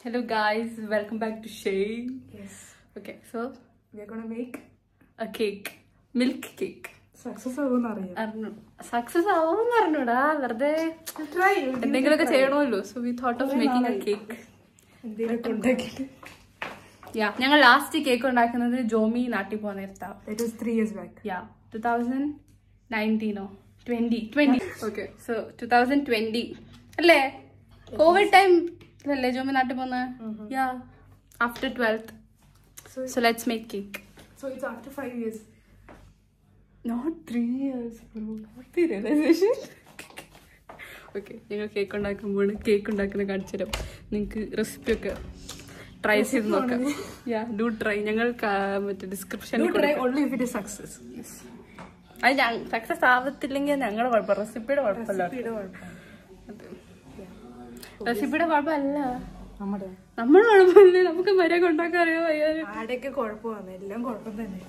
Hello guys, welcome back to Shane. Yes. Okay, so We are gonna make a cake. Milk cake. success. Success ആവുമെന്നറിഞ്ഞൂടാ വെറുതെ Try. എന്തെങ്കിലുമൊക്കെ ചെയ്യണമല്ലോ. So we thought of making a cake. Yeah, ഞങ്ങൾ last cake ഉണ്ടാക്കുന്നത് ജോമി നാട്ടിൽ പോകുന്ന നേരത്താ. That was 3 years back. Yeah, 2019 or 2020. Okay, so 2020 അല്ലേ Covid time അല്ലേ ജോമി നാട്ടിൽ പോകുന്ന. Yeah, after 12th. So let's make cake. So it's after 5 years. Not 3 years, bro. What the realization? Okay, ഞങ്ങൾ cake ഉണ്ടാക്കുമ്പോൾ cake ഉണ്ടാക്കുന്ന കാണിച്ചു തരാം. നിങ്ങൾക്ക് റെസിപ്പി ഒക്കെ ട്രൈ ചെയ്ത് നോക്കാം. യാ ഡു ട്രൈ. ഞങ്ങൾ മറ്റേ ഡിസ്ക്രിപ്ഷനിൽ Try only if it is success. Yes. അത് സക്സസ് ആവത്തില്ലെങ്കിൽ ഞങ്ങളുടെ കുഴപ്പം, റെസിപ്പിയുടെ കുഴപ്പമല്ല. റെസിപ്പിയുടെ കുഴപ്പമല്ല, നമ്മുടെ കുഴപ്പമില്ലേ. നമുക്ക് മര്യാദ ഉണ്ടാക്കാൻ അറിയാം. ആടെയൊക്കെ കുഴപ്പമാണ്, എല്ലാം കുഴപ്പം തന്നെ.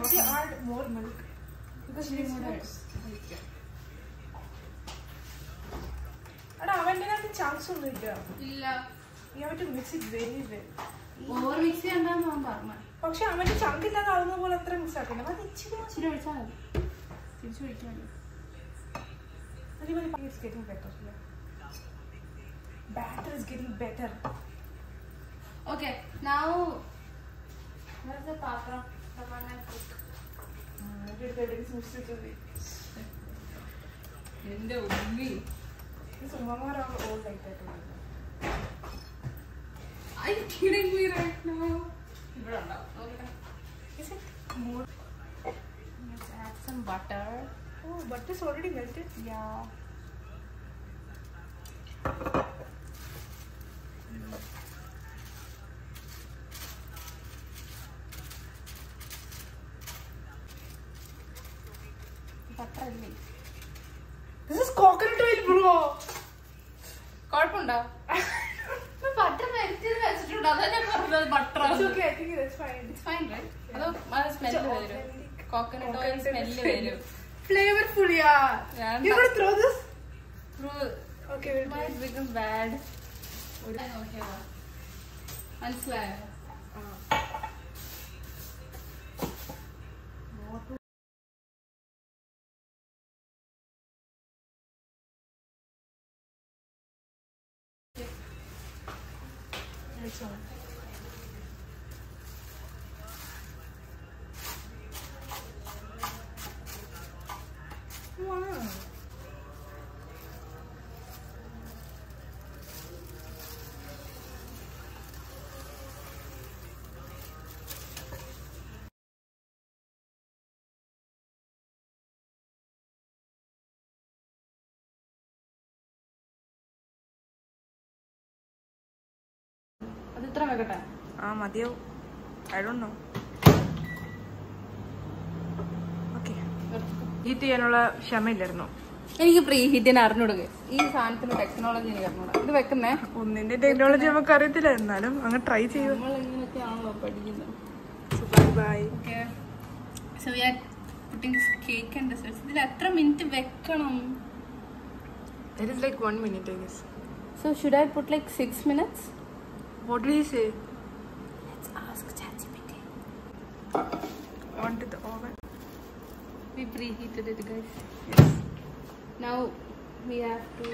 Okay, add more milk because this looks. അവന്റെ ചാൻസ് ഒന്നും ഇല്ല. You have to mix it very well. Over mix ചെയ്യണ്ടെന്ന് ഞാൻ പറഞ്ഞു. പക്ഷെ അവന്റെ ചങ്ക് ഇല്ലാതെ ആവുന്ന പോലെ അത്ര മിക്സ് ആക്കണ്ട. അത് ഇച്ചിരി ഒഴിച്ചാൽ മതി. തിരിച്ചു ഒഴിച്ചാൽ മതി. It's getting better. Batter is getting better. Okay, now where's the patra? Come on and cook. എന്റെ ഉമ്മി all like that. Are you kidding me right now? Is it more? Let's add some butter. Oh, butter is already melted. Yeah. Butter അല്ലേ? This is coconut oil, bro. കുഴപ്പമുണ്ടോ? Butter വെച്ചിട്ടുണ്ടോ? അതാ പറഞ്ഞത് butter. It's okay, I think that's fine. It's fine, right? അതോ അത് smell വരും. Coconut oil smell വരും. Flavorful, yeah. You're gonna throw this? Okay, it might become bad. Okay, മനസ്സിലായോ? That's all. Wow. അത് ഇത്ര വെക്കട്ടെ? മതിയോ? I don't know. Okay. Heat ചെയ്യാനുള്ള ക്ഷമയില്ലായിരുന്നു. എനിക്ക് പ്രീ ഹീറ്റിന് അറിഞ്ഞുകൊടുക്കുക ഈ സാധനത്തിന് ടെക്നോളജി എനിക്ക് അറിഞ്ഞൂടാ. ഇത് വെക്കുന്നേ ഒന്നിന്റെ ടെക്നോളജി നമുക്ക് അറിയത്തില്ല, എന്നാലും അങ്ങ് ട്രൈ ചെയ്യും. നമ്മൾ ഇങ്ങനെയൊക്കെയാണല്ലോ പഠിക്കുന്നത്. By. Okay. So we are putting this cake and desserts. ഇതിൽ എത്ര മിനിറ്റ് വെക്കണം? It is like 1 minute, I guess. So should I put like 6 minutes? What do you say? Let's ask ChatGPT. Onto the oven. We preheated it, guys. Yes. Now we have to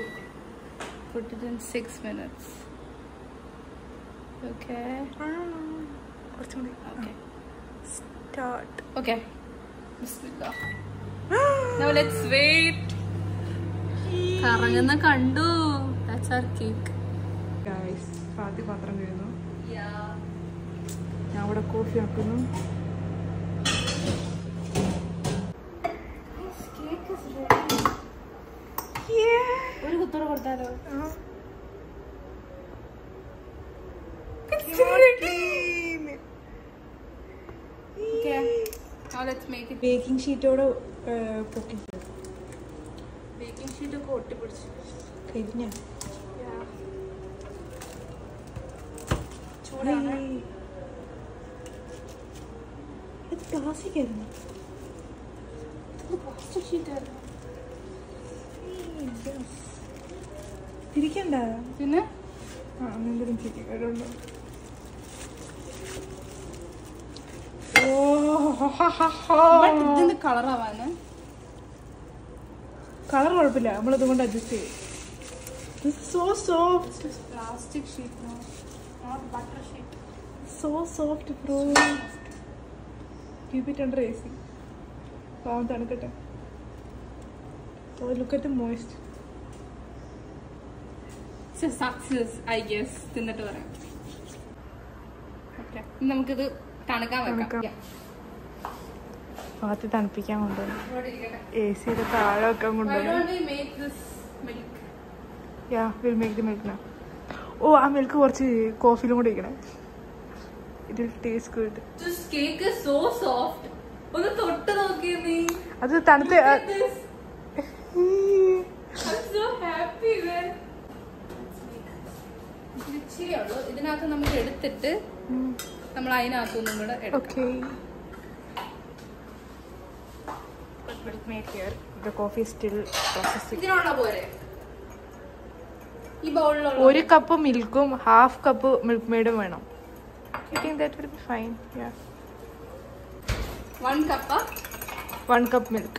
put it in 6 minutes. Okay. Okay. Start. Okay. Bismillah. Now let's wait. കറങ്ങുന്ന കണ്ടു. That's our cake. Guys, Fathi പാത്രം കഴിയുന്നു. Yeah. ഞാൻ ഇവിടെ coffee ആക്കുന്നു. This cake is ready. Yeah. ഒരു കുത്തോടെ കൊടുത്താലോ? Okay. Now let's make it. Baking ഷീറ്റോടെ പൊക്കി Baking sheet ഒക്കെ ഒട്ടിപ്പിടിച്ചു. കരിഞ്ഞ ചൂടാണ്. ഇത് പ്ലാസ്റ്റിക് ആയിരുന്നു. പ്ലാസ്റ്റിക് ഷീറ്റ് ആയിരുന്നു. തിരിക്കണ്ട. പിന്നെ എന്തെങ്കിലും ചിരിക്കണ്ടോ? ഇതിന്റെ കളറാവാന് കളർ കുഴപ്പമില്ല, നമ്മളത് കൊണ്ട് അഡ്ജസ്റ്റ് ചെയ്യും. So soft. Plastic sheet not butter sheet. So soft, bro. Keep it under AC. പാവം തണുക്കട്ടെ. Oh, look at the moist. It's a success, I guess. തിന്നിട്ട് പറയാം. Okay. നമുക്കിത് തണുക്കാൻ വെക്കാം. പാത്തി തണുപ്പിക്കാൻ കൊണ്ടുവന്നു. ഇവിടെ ഇരിക്കട്ടെ. AC-യുടെ താഴെ വെക്കാൻ Why കൊണ്ടുവന്നു. don't we make this milk? Yeah, we'll make the milk now. Oh, ആ മിൽക്ക് കുറച്ച് കോഫിയിലും കൂടെ ഇരിക്കണേ. It will taste good. This cake is so soft. ഒന്ന് തൊട്ട് നോക്കിയേ നീ. അത് തണുത്ത് Look at this. I'm so happy, man. ഇച്ചിരി ഉള്ളൂ. ഇതിനകത്ത് നമുക്ക് എടുത്തിട്ട് നമ്മൾ അതിനകത്തൊന്നും കൂടെ എടുക്കാം. Okay. Milk made here. The coffee is still processing. ഇതിനുള്ള പോരെ ഈ ബൗളിലുള്ള 1 കപ്പ് മിൽക്കും 1/2 കപ്പ് മിൽക്ക് മെയ്ഡും വേണം. I think that will be fine. Yeah. 1 cup. 1 cup milk.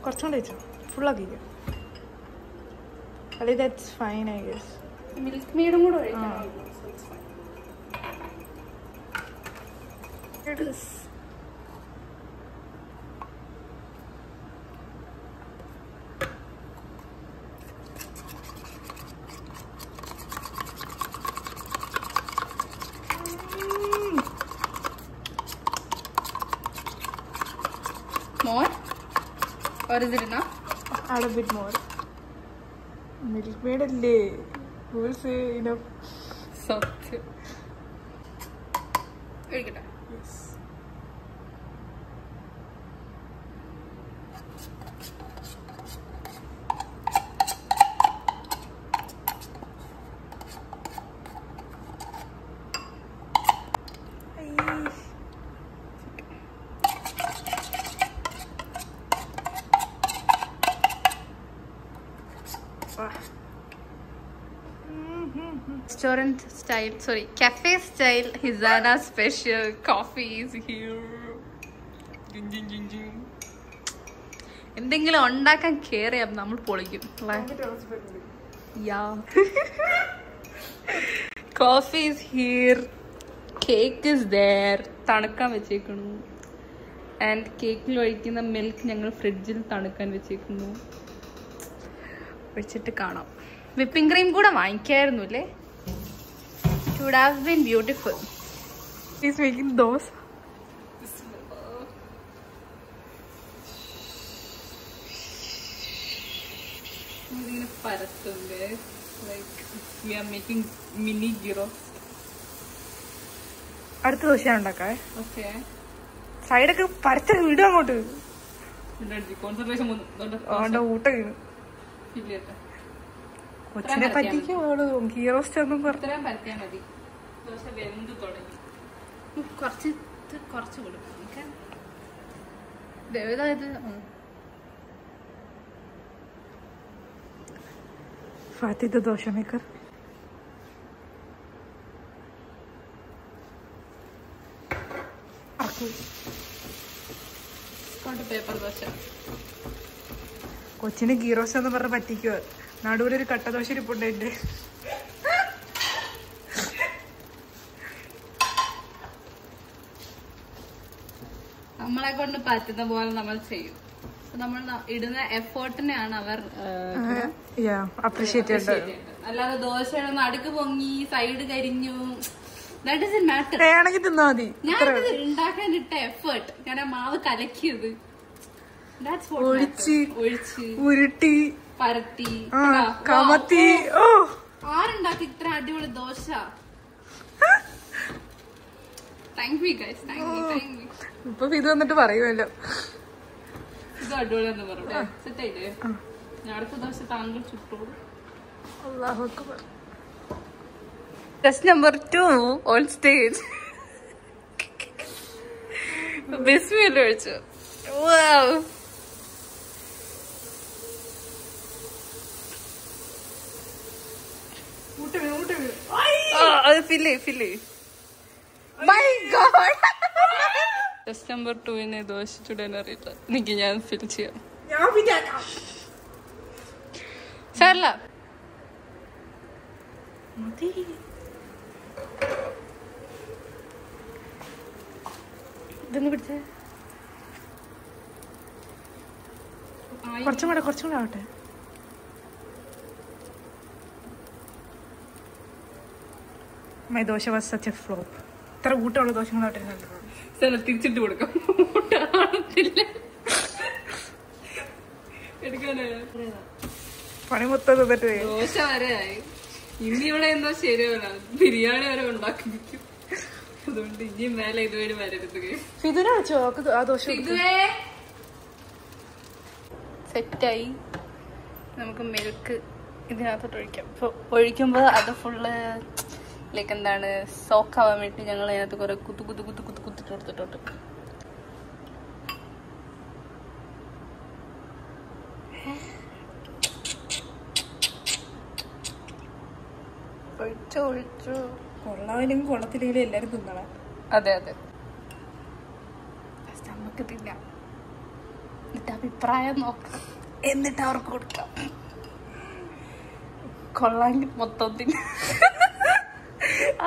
കുറച്ചുകൂടെ വെച്ചോ, ഫുള്ളാക്കിക്കോ. അല്ലെങ്കിൽ that's fine, I guess. Milk മെയ്ഡും കൂടെ ഒഴിക്കണം. It is. More? Or is it enough? Add a bit more. Milk maid അല്ലേ? Who will say enough? സത്യം. ഒഴിക്കട്ടെ. Yes. Restaurant style, sorry, cafe style Hizana special coffee is here. എന്തെങ്കിലും ഉണ്ടാക്കാൻ കേറിയാ നമ്മൾ പൊളിക്കും. Coffee is here, cake is there, തണുക്കാൻ വെച്ചേക്കുന്നു. And കേക്കിൽ ഒഴിക്കുന്ന മിൽക്ക് ഞങ്ങൾ ഫ്രിഡ്ജിൽ തണുക്കാൻ വെച്ചേക്കുന്നു. വെച്ചിട്ട് കാണാം. വിപ്പിംഗ് ക്രീം കൂടെ വാങ്ങിക്കായിരുന്നു അല്ലേ? It would have been beautiful. He's making those. ഇതിങ്ങനെ പരത്തുണ്ട്. Like we are making mini gyros. അടുത്ത ദോശ ഉണ്ടാക്കാവേ. Okay. സൈഡൊക്കെ പരച്ച വിടും അങ്ങോട്ട്. കോൺസെൻട്രേഷൻ ഊട്ട വീണ്. കൊച്ചിനെ പറ്റിക്കും അവള്. ഗീ റോസ്റ്റ് ഒന്നും ഇത്രയും പരത്തിയാൽ മതി. ദോശ വെന്ത് തുടങ്ങി. കുറച്ച് കൊടുക്കും. അതായത് Fathi the dosa maker. Paper dosa. കൊച്ചിന് ഗീ റോസ്റ്റ് എന്ന് പറഞ്ഞ് പറ്റിക്കുക. നടുവിലൊരു കട്ട ദോശ ഇരിപ്പുണ്ട് എന്റെ. നമ്മളെ കൊണ്ട് പറ്റുന്ന പോലെ നമ്മൾ ചെയ്യും. നമ്മൾ ഇടുന്ന എഫേർട്ടിനെയാണ് അവർ അപ്രീഷിയേറ്റ് ചെയ്യേണ്ടത്. അല്ലാതെ ദോശ അടുക്ക് പൊങ്ങി സൈഡ് കരിഞ്ഞു ദാറ്റ് ഡസന്റ് മാറ്റർ. വേണമെങ്കിൽ തിന്നാ മതി. ഞാൻ ഉണ്ടാക്കാനിട്ട എഫേർട്ട്, ഞാൻ ആ മാവ് കലക്കിയത്, ഒഴിച്ച് ഉരുട്ടി പരത്തി കമത്തി. ആരുണ്ടാക്കി ഇത്ര അടിപൊളി dosa? Thank you guys, thank you. ഇപ്പൊ ഇത് വന്നിട്ട് പറയുമല്ലോ ഇത് അടിപൊളിയാന്ന് പറഞ്ഞു. സെറ്റായില്ലേ? അടുത്ത ദോശ താങ്കൾ ചുട്ടോളൂ. അല്ലാഹു അക്ബർ. Test number 2 on stage. Bismillah ഒഴിച്ചു. Wow. അത് fill. My God. Test number 2 dosa ചുടാൻ അറിയില്ല. എനിക്ക് ഞാൻ ഫിൽ ചെയ്യാം. സാരല്ല. ഇതൊന്ന് പിടിച്ചേ. കുറച്ചും കൂടെ ആവട്ടെ. My dosa was such A flop. ഇത്ര കൂട്ടമുള്ള ദോശകളാവട്ടെ. തിരിച്ചിട്ട് കൊടുക്കാം. പണി മൊത്തം തിന്നിട്ട് ദോശ വരെ ആയി. ഇനി ഇവിടെ എന്തോ ശരിയല്ല, ബിരിയാണി വരെ ഉണ്ടാക്കിയിരിക്കും. അതുകൊണ്ട് ഇനി മേലെ ഇതുവരെ വരരുത്. സെറ്റായി. നമുക്ക് മിൽക്ക് ഇതിനകത്തോട്ട് ഒഴിക്കാം. ഇപ്പൊ ഒഴിക്കുമ്പോ അത് ഫുള്ള് ലൈക്ക് എന്താണ് സോക്കാവാൻ വേണ്ടി ഞങ്ങൾ അതിനകത്ത് കുറെ കുത്തിട്ട് കൊടുത്തിട്ടുണ്ട്. ഒഴിച്ചു കൊള്ളാവില്ലെങ്കിൽ കൊള്ളത്തില്ലെങ്കിലും എല്ലാരും തിന്നണം. അതെ നമുക്ക് തിന്നാം, എന്നിട്ട് അഭിപ്രായം നോക്കാം, എന്നിട്ട് അവർക്ക് കൊടുക്കാം. കൊള്ളാമെങ്കിൽ മൊത്തം തിന്ന,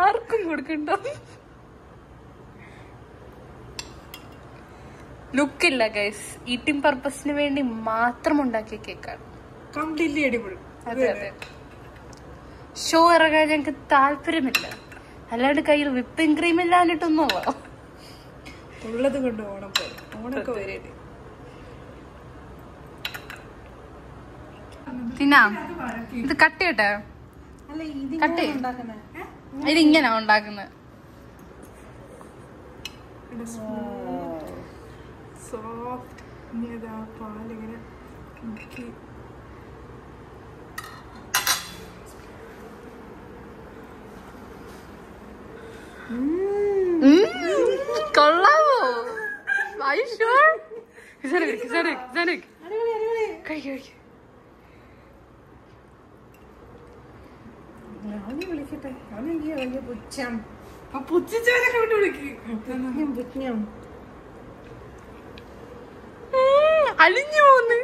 ആർക്കും കൊടുക്കണ്ട. ലുക്കില്ല ഗൈസ്, ഈറ്റിംഗ് പർപ്പസിന് വേണ്ടി മാത്രം ഉണ്ടാക്കിയ കേക്കാണ്. കംപ്ലീറ്റ്ലി അടിപൊളി. അതെ ഷോ ഇറങ്ങാൻ ഞങ്ങൾക്ക് താല്പര്യമില്ല, അല്ലാണ്ട് കയ്യിൽ വിപ്പിംഗ് ക്രീം ഇല്ലാണ്ടിട്ടൊന്നും ഉള്ളത് കൊണ്ട് ഓണം പോലെ ഓണൊക്കെ വരെ. തിന്നാ ഇത് കട്ട് ചെയ്യട്ടെ? കട്ട് ഇതിങ്ങനാ ഉണ്ടാക്കുന്നത്. സോഫ്റ്റ് പാലിങ്ങനെ കൊള്ളാമോ? വിളിക്കട്ടെ. പുച്ഛിച്ചവനൊക്കെ വിളിക്കും. അലിഞ്ഞു പോന്ന്.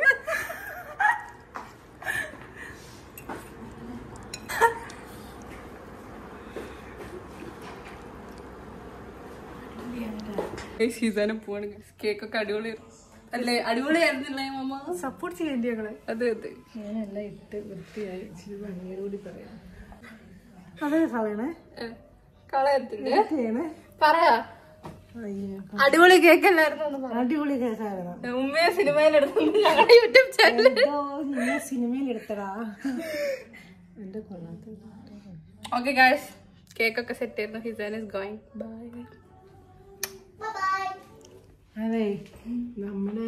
പോവാണ്. കേക്കൊക്കെ അടിപൊളിയായിരുന്നു അല്ലേ? അടിപൊളിയായിരുന്നില്ല മാമ? സപ്പോർട്ട് ചെയ്യേണ്ടി ഞങ്ങളെ. അതെ ഞാനെല്ലാം ഇട്ട് വൃത്തിയായി ഇച്ചിരി ഭംഗിയോടുകൂടി പറയാം. അതെ കളയണേ, കളയത്തില്ലേ? പറയാ അടിപൊളി കേക്കല്ലായിരുന്നു. അടിപൊളി കേക്കായിരുന്നു. ഉമ്മയെ സിനിമയിലെടുത്തു ഞങ്ങളുടെ യൂട്യൂബ് ചാനൽ. സിനിമയിലെടുത്തടാ എന്റെ കൊള്ളാത്ത. ഓക്കെ ഗൈസ്, കേക്കൊക്കെ സെറ്റ് ആയിരുന്നു. Hisan is going. ബൈ. അതെ നമ്മള്